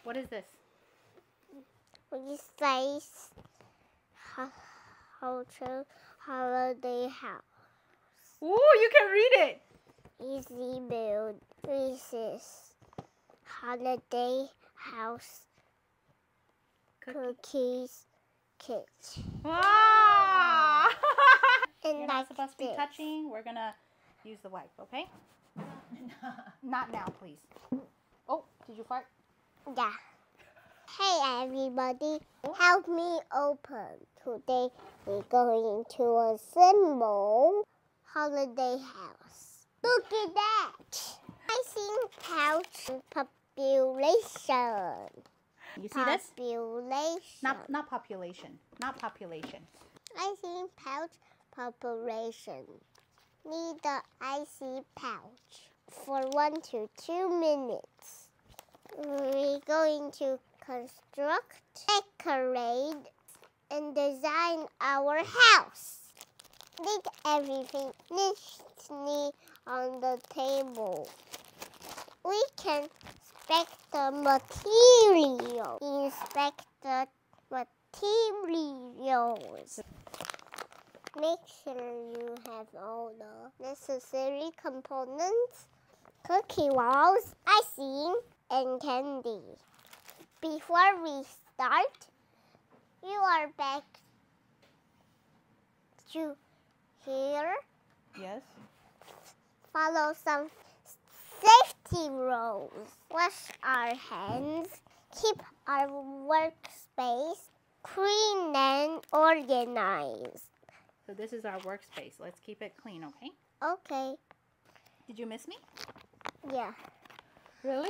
What is this? We say hotel holiday house. Ooh, you can read it. Easy build. Reese's holiday house. Cookies kit. Wow! And You're not supposed to be touching. We're gonna use the wipe, okay? Not now, please. Oh, did you fart? Yeah. Hey everybody, help me open. Today we're going to assemble holiday house. Look at that! Icing pouch population. You see this? Population. Not population. Not population. Icing pouch population. Need the icy pouch for 1 to 2 minutes. We're going to construct, decorate, and design our house. Leave everything neatly on the table. We can inspect the material. Inspect the materials. Make sure you have all the necessary components, cookie walls, icing, and candy. Before we start, you are back to here. Yes. Follow some safety rules. Wash our hands. Keep our workspace clean and organized. So this is our workspace. Let's keep it clean, okay? Okay. Did you miss me? Yeah. Really?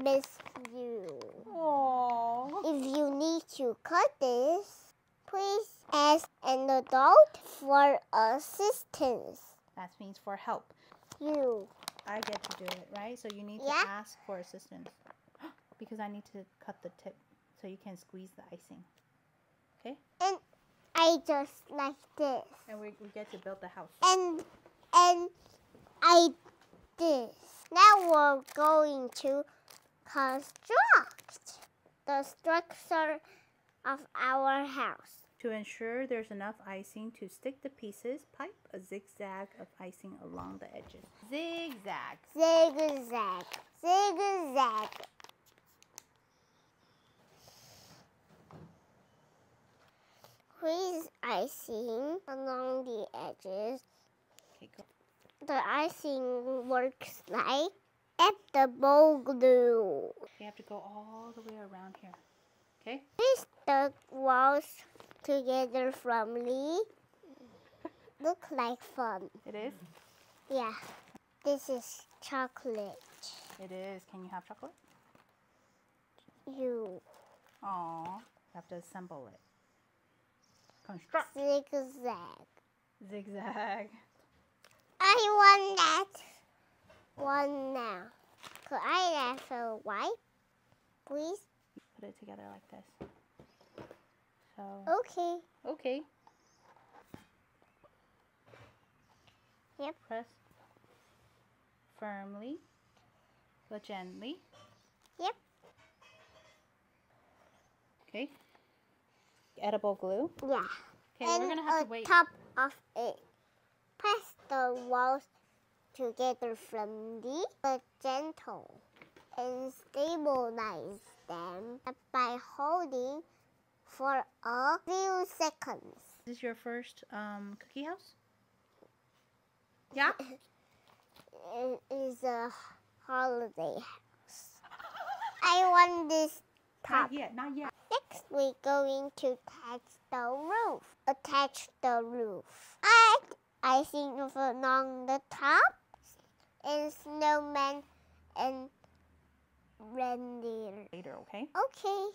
Miss you. Aww. If you need to cut this, please ask an adult for assistance. That means for help. You. I get to do it, right? So you need to ask for assistance. Because I need to cut the tip so you can squeeze the icing. Okay? And I just like this. And we get to build the house. And I this. Now we're going to construct the structure of our house. To ensure there's enough icing to stick the pieces, pipe a zigzag of icing along the edges. Zigzag. Zigzag. Zigzag. Squeeze icing along the edges. Okay, go. The icing works like edible glue. You have to go all the way around here. Okay? Twist the walls together firmly. Look like fun. It is? Yeah. This is chocolate. It is. Can you have chocolate? You. Aww. You have to assemble it. Construct. Zigzag. Zigzag. I want that one now. Could I have a wipe, please? Put it together like this. So. Okay. Okay. Yep. Press firmly, but gently. Yep. Okay. Edible glue. Yeah. Okay, and we're gonna have to wait. Top of it. Press the walls together firmly but gentle and stabilize them by holding for a few seconds. Is this your first cookie house? Yeah? It is a holiday house. I want this top. Not yet, not yet. Next, we're going to attach the roof. Attach the roof. Add icing along the top and snowman and reindeer. Later, okay? Okay.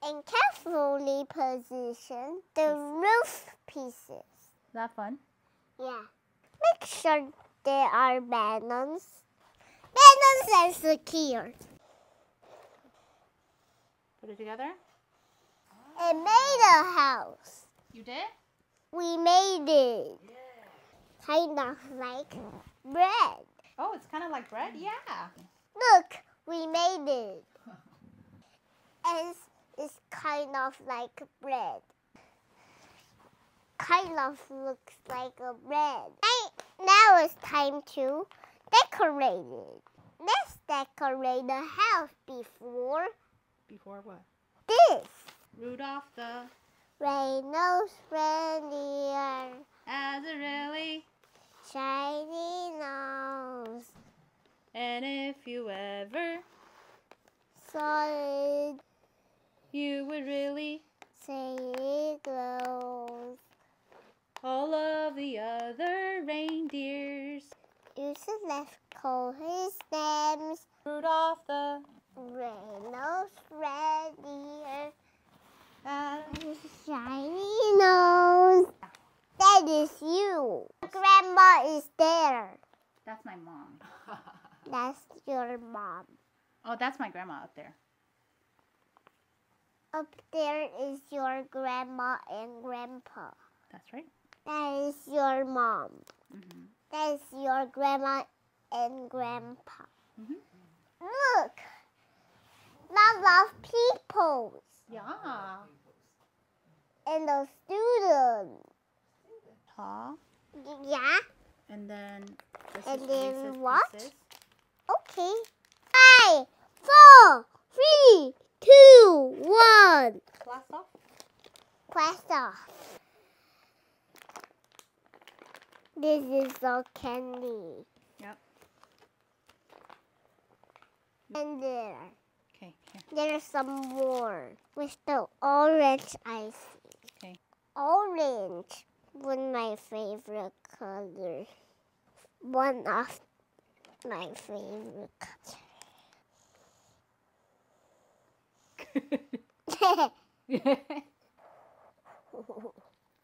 And carefully position the roof pieces. Is that fun? Yeah. Make sure there are balanced and secure. Put it together. And made a house. You did? We made it. Yeah. Kind of like bread. Oh, it's kind of like bread? Yeah. Look, we made it. and it's kind of like bread. Kind of looks like a bread. Now it's time to decorate it. Let's decorate the house before. Before what? This. Rudolph the Red-nosed reindeer has a really shiny nose. And if you ever Saw it, you would really say it glows. all of the other reindeers. Use the left call his names. Rudolph the Red-nosed reindeer has shiny nose. That is you. Grandma is there. That's my mom. That's your mom. Oh, that's my grandma up there. Up there is your grandma and grandpa. That's right. That is your mom. Mm-hmm. That is your grandma and grandpa. Mm-hmm. Look! Lots of people. Yeah. And the students. Huh? Yeah? And then this And is then Reese's what? Okay. Pieces. 5, 4, 3, 2, 1. Class off. Class off. This is all candy. Yep. And there. Okay, here. There's some more with the orange icing. Okay. Orange was my favorite color. One of my favorite colors.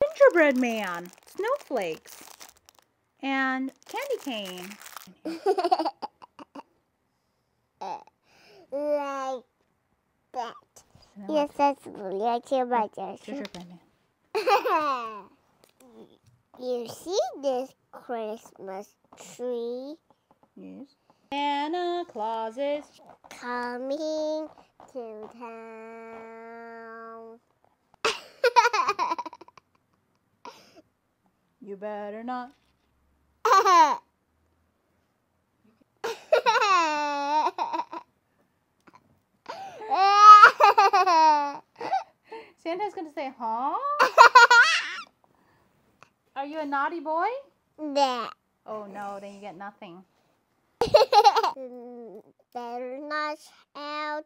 Gingerbread man, snowflakes, and candy cane. Like that. Yes, that's really Gingerbread man. You see this Christmas tree Yes. Santa Claus is coming to town. You better not. Santa's gonna say, huh? Are you a naughty boy? That. Oh no, then you get nothing. Better not shout,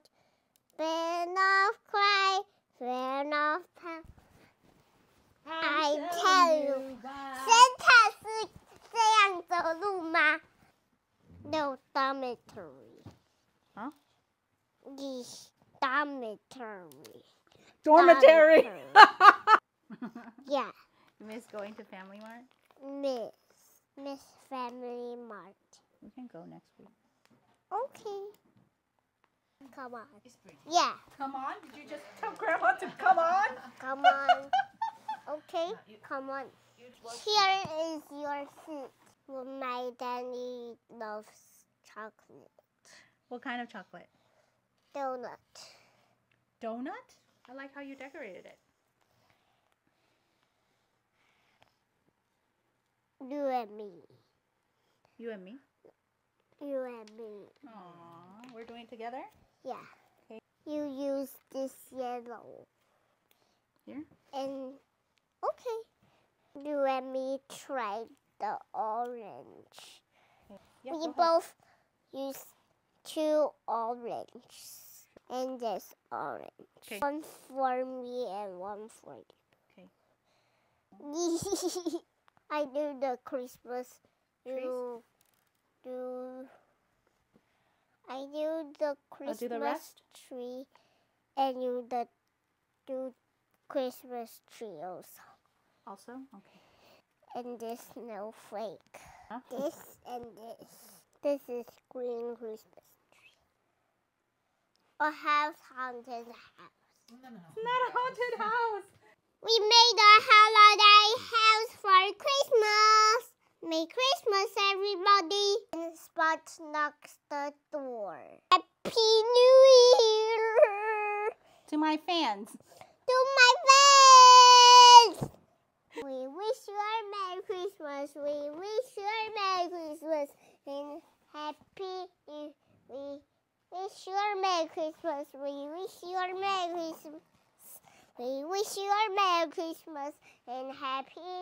better not cry, better not pout. I tell you, Santa 是这样走路吗？ No, dormitory. Huh? Yes, dormitory. Dormitory. Yeah. You miss going to Family Mart? Miss Family Mart. We can go next week. Okay. Come on. Yeah. Come on? Did you just tell Grandma to come on? Come on. Okay. Come on. Here is your seat. Well, my daddy loves chocolate. What kind of chocolate? Donut. Donut? I like how you decorated it. You and me. You and me? You and me. Aww, we're doing it together? Yeah. Okay. You use this yellow. Here? And, okay. You and me tried the orange. Okay. Yeah, We go ahead. both use 2 orange. And this orange. Okay. One for me and one for you. Okay. I do the Christmas. Trees? I do the Christmas do the rest? tree, and you do Christmas tree also. Also? Okay. And this snowflake. Huh? This and this. This is green Christmas tree. A house haunted house. It's not a haunted house. We made a holiday house for Christmas. Merry Christmas, everybody. And Spot knocks the door. Happy New Year. my fans. To my fans! We wish you a Merry Christmas. We wish you a Merry Christmas and happy. We wish you a Merry Christmas. We wish you a Merry Christmas. We wish you a Merry Christmas and happy